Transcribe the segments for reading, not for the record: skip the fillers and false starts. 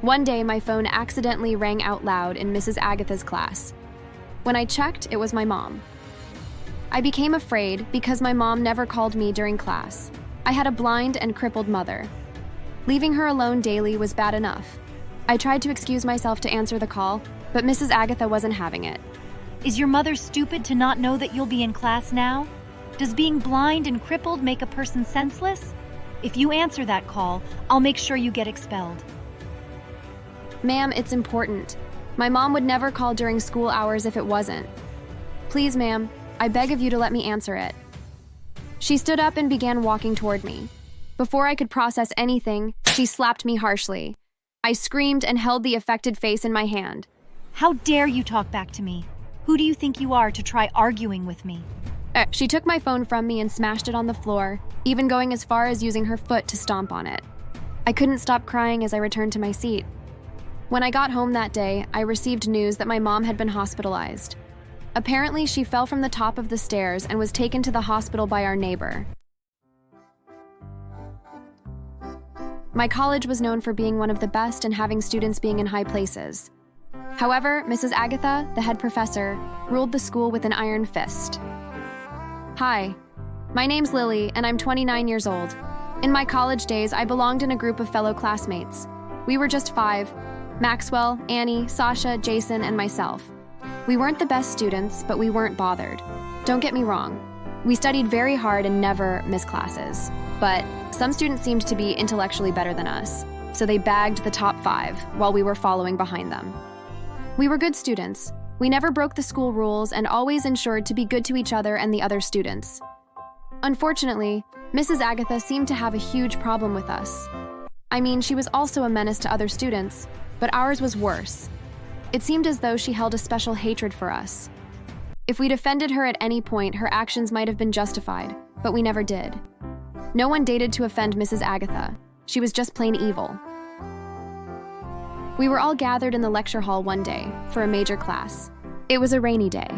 One day, my phone accidentally rang out loud in Mrs. Agatha's class. When I checked, it was my mom. I became afraid because my mom never called me during class. I had a blind and crippled mother. Leaving her alone daily was bad enough. I tried to excuse myself to answer the call, but Mrs. Agatha wasn't having it. Is your mother stupid to not know that you'll be in class now? Does being blind and crippled make a person senseless? If you answer that call, I'll make sure you get expelled. Ma'am, it's important. My mom would never call during school hours if it wasn't. Please, ma'am, I beg of you to let me answer it. She stood up and began walking toward me. Before I could process anything, she slapped me harshly. I screamed and held the affected face in my hand. How dare you talk back to me? Who do you think you are to try arguing with me? She took my phone from me and smashed it on the floor, even going as far as using her foot to stomp on it. I couldn't stop crying as I returned to my seat. When I got home that day, I received news that my mom had been hospitalized. Apparently, she fell from the top of the stairs and was taken to the hospital by our neighbor. My college was known for being one of the best and having students being in high places. However, Mrs. Agatha, the head professor, ruled the school with an iron fist. Hi, my name's Lily, and I'm 29 years old. In my college days, I belonged in a group of fellow classmates. We were just 5, Maxwell, Annie, Sasha, Jason, and myself. We weren't the best students, but we weren't bothered. Don't get me wrong. We studied very hard and never missed classes. But some students seemed to be intellectually better than us, so they bagged the top 5 while we were following behind them. We were good students. We never broke the school rules and always ensured to be good to each other and the other students. Unfortunately, Mrs. Agatha seemed to have a huge problem with us. I mean, she was also a menace to other students, but ours was worse. It seemed as though she held a special hatred for us. If we defended her at any point, her actions might have been justified, but we never did. No one dated to offend Mrs. Agatha. She was just plain evil. We were all gathered in the lecture hall one day for a major class. It was a rainy day,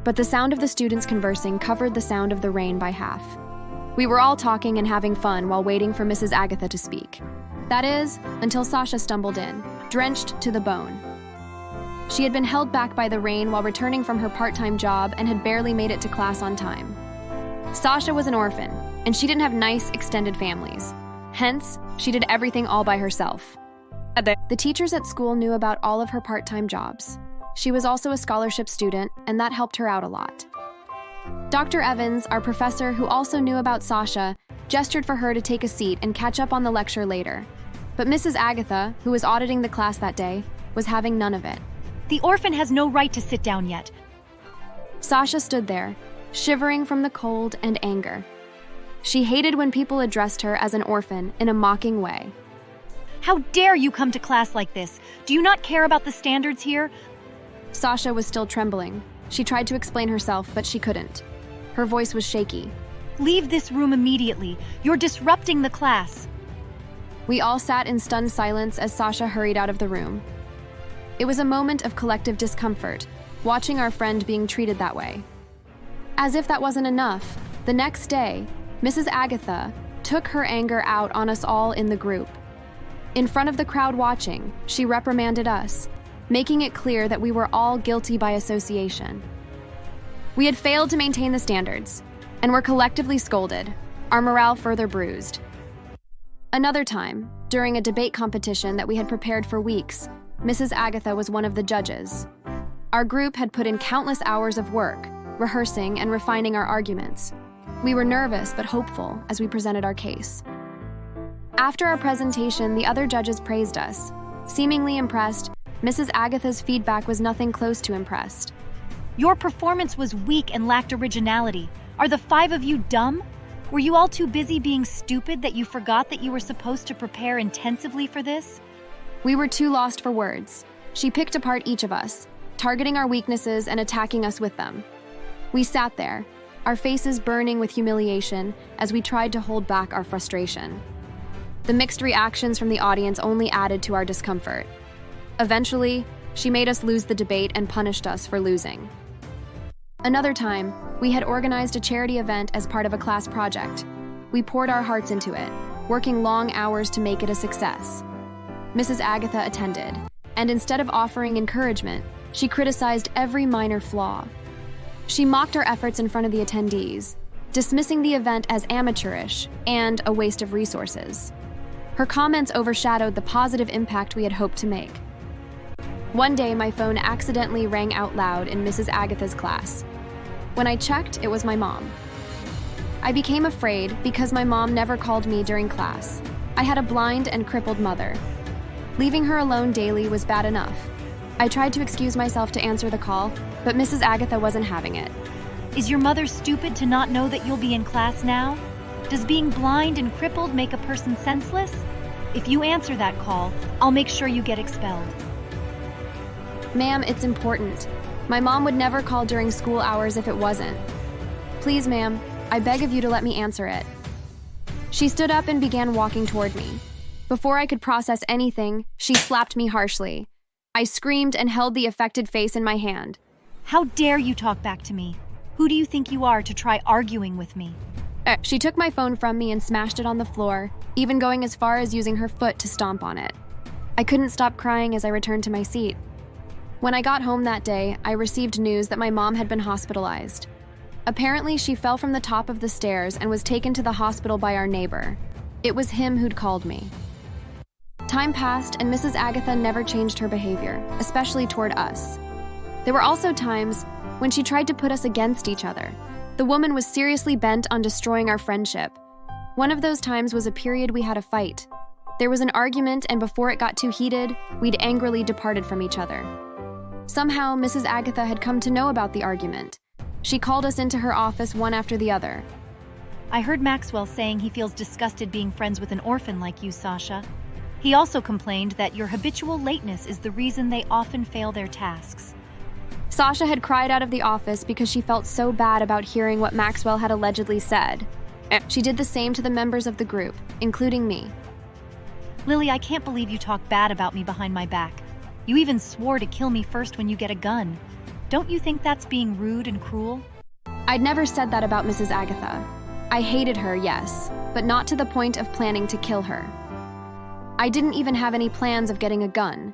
but the sound of the students conversing covered the sound of the rain by half. We were all talking and having fun while waiting for Mrs. Agatha to speak. That is, until Sasha stumbled in, drenched to the bone. She had been held back by the rain while returning from her part-time job and had barely made it to class on time. Sasha was an orphan, and she didn't have nice, extended families. Hence, she did everything all by herself. The teachers at school knew about all of her part-time jobs. She was also a scholarship student, and that helped her out a lot. Dr. Evans, our professor who also knew about Sasha, gestured for her to take a seat and catch up on the lecture later. But Mrs. Agatha, who was auditing the class that day, was having none of it. The orphan has no right to sit down yet. Sasha stood there, shivering from the cold and anger. She hated when people addressed her as an orphan in a mocking way. How dare you come to class like this? Do you not care about the standards here? Sasha was still trembling. She tried to explain herself, but she couldn't. Her voice was shaky. Leave this room immediately. You're disrupting the class. We all sat in stunned silence as Sasha hurried out of the room. It was a moment of collective discomfort, watching our friend being treated that way. As if that wasn't enough, the next day, Mrs. Agatha took her anger out on us all in the group. In front of the crowd watching, she reprimanded us, making it clear that we were all guilty by association. We had failed to maintain the standards, and were collectively scolded, our morale further bruised. Another time, during a debate competition that we had prepared for weeks, Mrs. Agatha was one of the judges. Our group had put in countless hours of work, rehearsing and refining our arguments. We were nervous but hopeful as we presented our case. After our presentation, the other judges praised us. Seemingly impressed, Mrs. Agatha's feedback was nothing close to impressed. Your performance was weak and lacked originality. Are the 5 of you dumb? Were you all too busy being stupid that you forgot that you were supposed to prepare intensively for this? We were too lost for words. She picked apart each of us, targeting our weaknesses and attacking us with them. We sat there, our faces burning with humiliation as we tried to hold back our frustration. The mixed reactions from the audience only added to our discomfort. Eventually, she made us lose the debate and punished us for losing. Another time, we had organized a charity event as part of a class project. We poured our hearts into it, working long hours to make it a success. Mrs. Agatha attended, and instead of offering encouragement, she criticized every minor flaw. She mocked our efforts in front of the attendees, dismissing the event as amateurish and a waste of resources. Her comments overshadowed the positive impact we had hoped to make. One day, my phone accidentally rang out loud in Mrs. Agatha's class. When I checked, it was my mom. I became afraid because my mom never called me during class. I had a blind and crippled mother. Leaving her alone daily was bad enough. I tried to excuse myself to answer the call, but Mrs. Agatha wasn't having it. Is your mother stupid to not know that you'll be in class now? Does being blind and crippled make a person senseless? If you answer that call, I'll make sure you get expelled. Ma'am, it's important. My mom would never call during school hours if it wasn't. Please, ma'am, I beg of you to let me answer it. She stood up and began walking toward me. Before I could process anything, she slapped me harshly. I screamed and held the affected face in my hand. How dare you talk back to me? Who do you think you are to try arguing with me? She took my phone from me and smashed it on the floor, even going as far as using her foot to stomp on it. I couldn't stop crying as I returned to my seat. When I got home that day, I received news that my mom had been hospitalized. Apparently, she fell from the top of the stairs and was taken to the hospital by our neighbor. It was him who'd called me. Time passed, and Mrs. Agatha never changed her behavior, especially toward us. There were also times when she tried to put us against each other. The woman was seriously bent on destroying our friendship. One of those times was a period we had a fight. There was an argument, and before it got too heated, we'd angrily departed from each other. Somehow, Mrs. Agatha had come to know about the argument. She called us into her office one after the other. I heard Maxwell saying he feels disgusted being friends with an orphan like you, Sasha. He also complained that your habitual lateness is the reason they often fail their tasks. Sasha had cried out of the office because she felt so bad about hearing what Maxwell had allegedly said. She did the same to the members of the group, including me. Lily, I can't believe you talk bad about me behind my back. You even swore to kill me first when you get a gun. Don't you think that's being rude and cruel? I'd never said that about Mrs. Agatha. I hated her, yes, but not to the point of planning to kill her. I didn't even have any plans of getting a gun.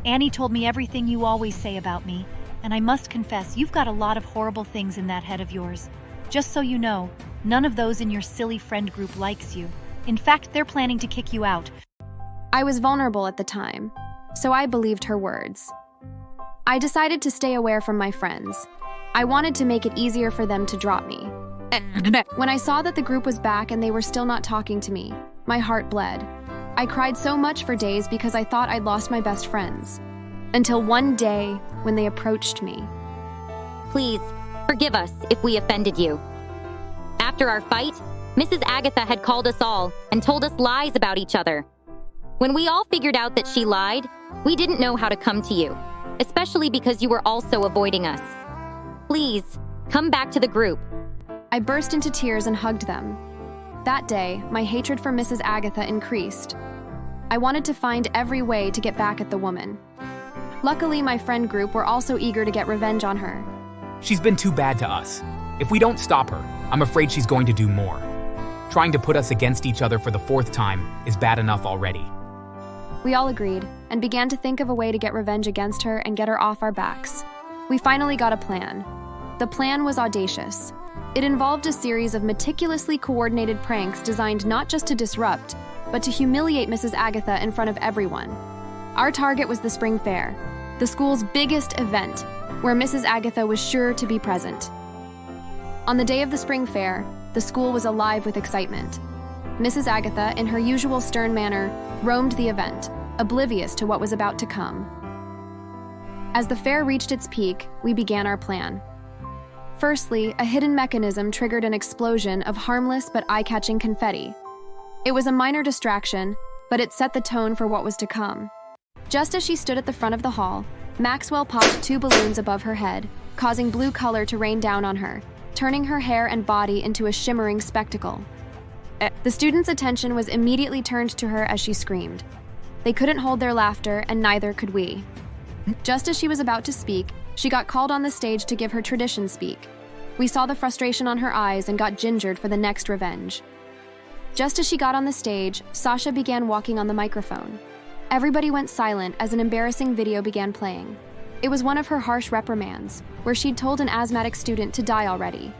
Annie told me everything you always say about me, and I must confess, you've got a lot of horrible things in that head of yours. Just so you know, none of those in your silly friend group likes you. In fact, they're planning to kick you out. I was vulnerable at the time, so I believed her words. I decided to stay away from my friends. I wanted to make it easier for them to drop me. When I saw that the group was back and they were still not talking to me, my heart bled. I cried so much for days because I thought I'd lost my best friends. Until one day when they approached me. Please, forgive us if we offended you. After our fight, Mrs. Agatha had called us all and told us lies about each other. When we all figured out that she lied, we didn't know how to come to you, especially because you were also avoiding us. Please, come back to the group. I burst into tears and hugged them. That day, my hatred for Mrs. Agatha increased. I wanted to find every way to get back at the woman. Luckily, my friend group were also eager to get revenge on her. She's been too bad to us. If we don't stop her, I'm afraid she's going to do more. Trying to put us against each other for the fourth time is bad enough already. We all agreed and began to think of a way to get revenge against her and get her off our backs. We finally got a plan. The plan was audacious. It involved a series of meticulously coordinated pranks designed not just to disrupt, but to humiliate Mrs. Agatha in front of everyone. Our target was the spring fair, the school's biggest event, where Mrs. Agatha was sure to be present. On the day of the spring fair, the school was alive with excitement. Mrs. Agatha, in her usual stern manner, roamed the event, oblivious to what was about to come. As the fair reached its peak, we began our plan. Firstly, a hidden mechanism triggered an explosion of harmless but eye-catching confetti. It was a minor distraction, but it set the tone for what was to come. Just as she stood at the front of the hall, Maxwell popped 2 balloons above her head, causing blue color to rain down on her, turning her hair and body into a shimmering spectacle. The students' attention was immediately turned to her as she screamed. They couldn't hold their laughter, and neither could we. Just as she was about to speak, she got called on the stage to give her tradition speak. We saw the frustration on her eyes and got gingered for the next revenge. Just as she got on the stage, Sasha began walking on the microphone. Everybody went silent as an embarrassing video began playing. It was one of her harsh reprimands, where she'd told an asthmatic student to die already.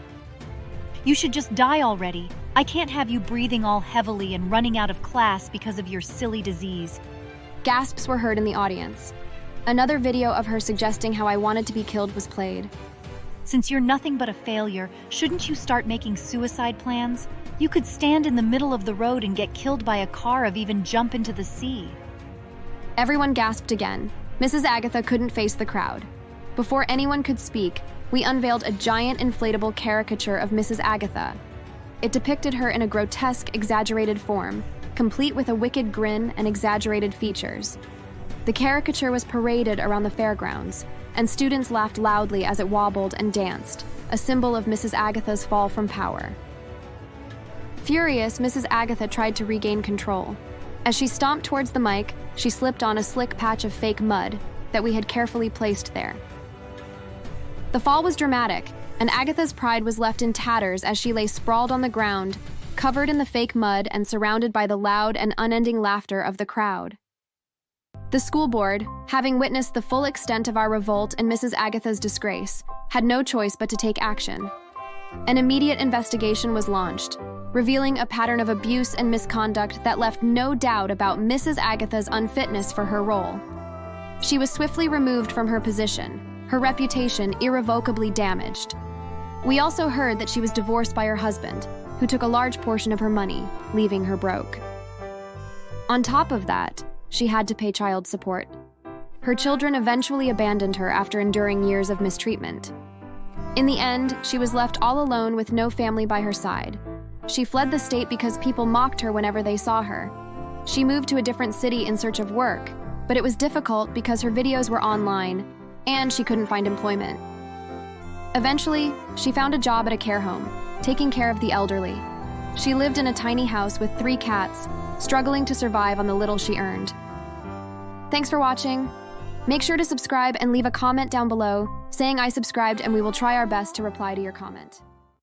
You should just die already. I can't have you breathing all heavily and running out of class because of your silly disease. Gasps were heard in the audience. Another video of her suggesting how I wanted to be killed was played. Since you're nothing but a failure, shouldn't you start making suicide plans? You could stand in the middle of the road and get killed by a car or even jump into the sea. Everyone gasped again. Mrs. Agatha couldn't face the crowd. Before anyone could speak, we unveiled a giant inflatable caricature of Mrs. Agatha. It depicted her in a grotesque, exaggerated form, complete with a wicked grin and exaggerated features. The caricature was paraded around the fairgrounds, and students laughed loudly as it wobbled and danced, a symbol of Mrs. Agatha's fall from power. Furious, Mrs. Agatha tried to regain control. As she stomped towards the mic, she slipped on a slick patch of fake mud that we had carefully placed there. The fall was dramatic, and Agatha's pride was left in tatters as she lay sprawled on the ground, covered in the fake mud and surrounded by the loud and unending laughter of the crowd. The school board, having witnessed the full extent of our revolt and Mrs. Agatha's disgrace, had no choice but to take action. An immediate investigation was launched, revealing a pattern of abuse and misconduct that left no doubt about Mrs. Agatha's unfitness for her role. She was swiftly removed from her position, her reputation irrevocably damaged. We also heard that she was divorced by her husband, who took a large portion of her money, leaving her broke. On top of that, she had to pay child support. Her children eventually abandoned her after enduring years of mistreatment. In the end, she was left all alone with no family by her side. She fled the state because people mocked her whenever they saw her. She moved to a different city in search of work, but it was difficult because her videos were online, and she couldn't find employment. Eventually, she found a job at a care home, taking care of the elderly. She lived in a tiny house with 3 cats, struggling to survive on the little she earned. Thanks for watching. Make sure to subscribe and leave a comment down below saying I subscribed, and we will try our best to reply to your comment.